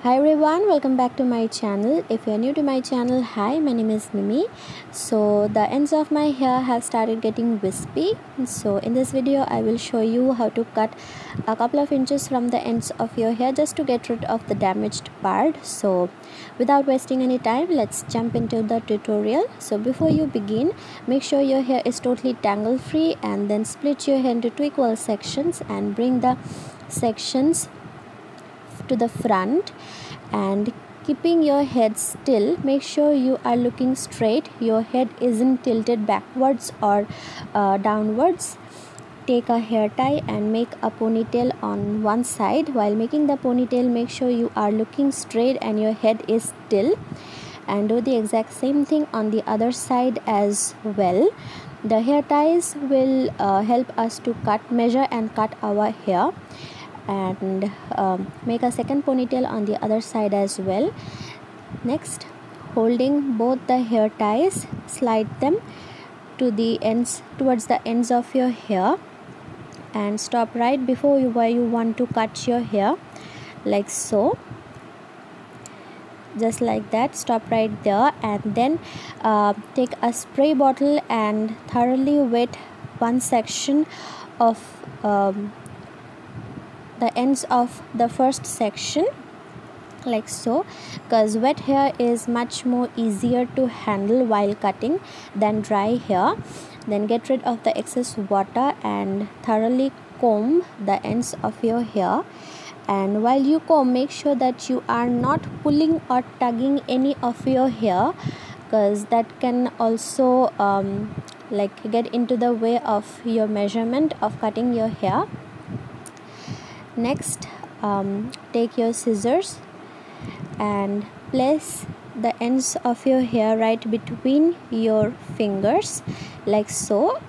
Hi everyone, welcome back to my channel. If you're new to my channel, hi, my name is Mimi. So the ends of my hair have started getting wispy. So in this video I will show you how to cut a couple of inches from the ends of your hair just to get rid of the damaged part. So without wasting any time, let's jump into the tutorial. So before you begin, make sure your hair is totally tangle free and then split your hair into two equal sections and bring the sections to the front, and keeping your head still, make sure you are looking straight, your head isn't tilted backwards or downwards. Take a hair tie and make a ponytail on one side. While making the ponytail, make sure you are looking straight and your head is still, and do the exact same thing on the other side as well. The hair ties will help us to measure and cut our hair, and make a second ponytail on the other side as well. Next, holding both the hair ties, slide them to the ends, towards the ends of your hair, and stop right before where you want to cut your hair, like so. Just like that, stop right there, and then take a spray bottle and thoroughly wet one section of the ends of the first section, like so, because wet hair is much more easier to handle while cutting than dry hair. Then get rid of the excess water and thoroughly comb the ends of your hair. And while you comb, make sure that you are not pulling or tugging any of your hair, because that can also get into the way of your measurement of cutting your hair. Next, take your scissors and place the ends of your hair right between your fingers, like so,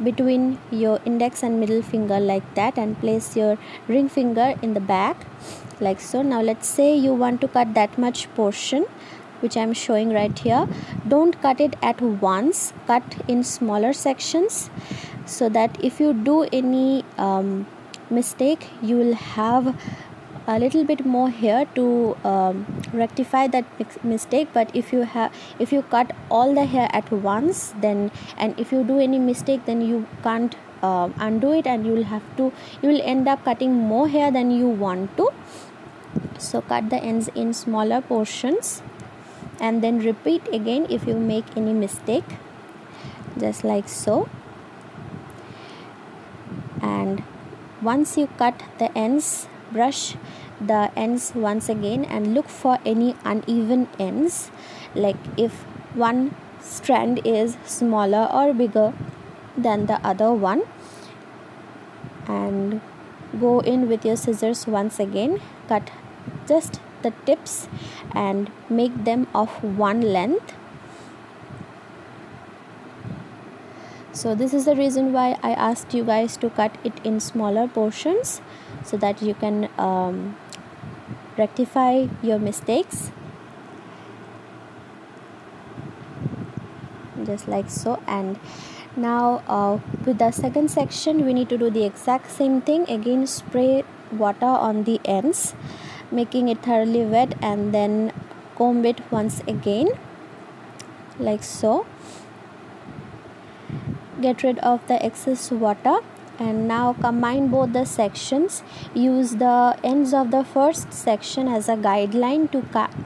between your index and middle finger, like that, and place your ring finger in the back, like so. Now let's say you want to cut that much portion which I'm showing right here. Don't cut it at once, cut in smaller sections, so that if you do any mistake, you will have a little bit more hair to rectify that mistake. But if you cut all the hair at once, then, and if you do any mistake, then you can't undo it, and you will end up cutting more hair than you want to. So cut the ends in smaller portions and then repeat again if you make any mistake, just like so. And once you cut the ends, brush the ends once again and look for any uneven ends, like if one strand is smaller or bigger than the other one, and go in with your scissors once again, cut just the tips and make them of one length. So this is the reason why I asked you guys to cut it in smaller portions, so that you can rectify your mistakes, just like so. And now with the second section, we need to do the exact same thing again. Spray water on the ends, making it thoroughly wet, and then comb it once again, like so. Get rid of the excess water, and now combine both the sections. Use the ends of the first section as a guideline to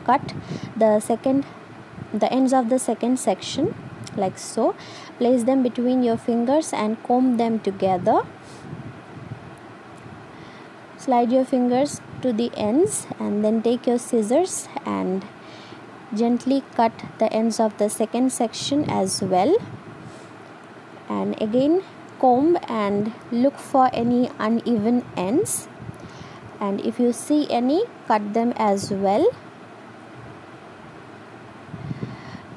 cut the ends of the second section, like so. Place them between your fingers and comb them together. Slide your fingers to the ends, and then take your scissors and gently cut the ends of the second section as well. And again, comb and look for any uneven ends, and if you see any, cut them as well.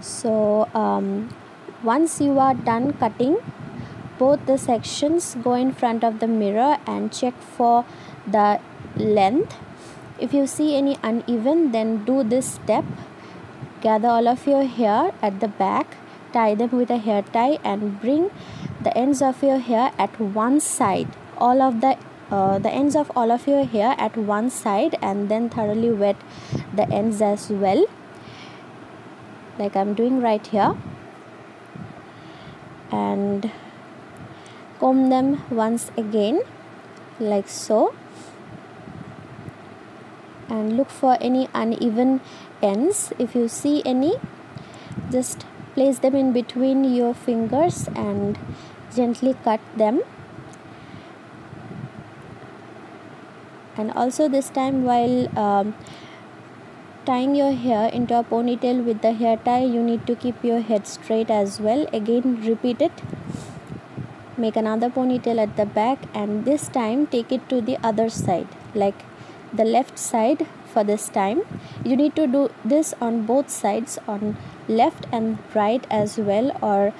So once you are done cutting both the sections, go in front of the mirror and check for the length. If you see any uneven, then do this step. Gather all of your hair at the back, tie them with a hair tie, and bring the ends of your hair at one side. All of the the ends of all of your hair at one side and then thoroughly wet the ends as well, like I'm doing right here, and comb them once again like so, and look for any uneven ends. If you see any, just place them in between your fingers and gently cut them. And also this time, while tying your hair into a ponytail with the hair tie, you need to keep your head straight as well. Again, repeat it. Make another ponytail at the back, and this time take it to the other side, like the left side. For this time you need to do this on both sides, on left and right as well, or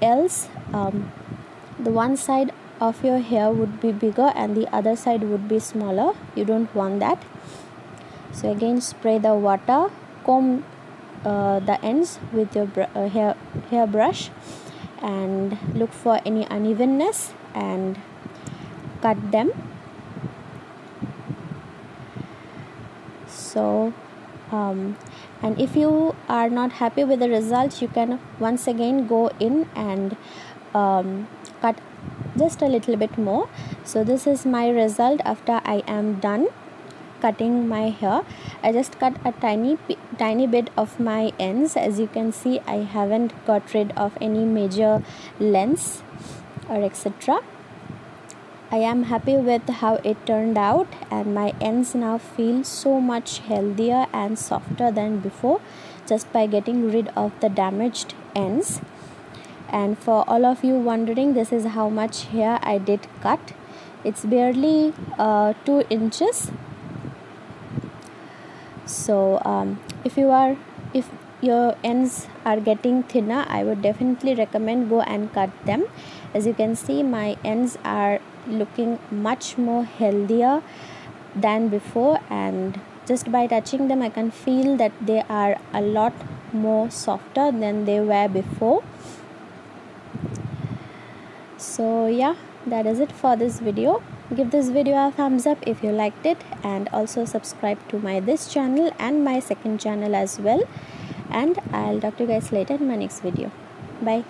else the one side of your hair would be bigger and the other side would be smaller. You don't want that. So again, spray the water, comb the ends with your hair brush, and look for any unevenness and cut them. So and if you are not happy with the results, you can once again go in and cut just a little bit more. So this is my result after I am done cutting my hair. I just cut a tiny bit of my ends. As you can see, I haven't got rid of any major lengths or etc. I am happy with how it turned out, and my ends now feel so much healthier and softer than before, just by getting rid of the damaged ends. And for all of you wondering, this is how much hair I did cut. It's barely 2 inches. So if your ends are getting thinner, I would definitely recommend go and cut them. As you can see, my ends are looking much more healthier than before, and just by touching them I can feel that they are a lot more softer than they were before. So yeah, that is it for this video. Give this video a thumbs up if you liked it, and also subscribe to this channel and my second channel as well. And I'll talk to you guys later in my next video. Bye.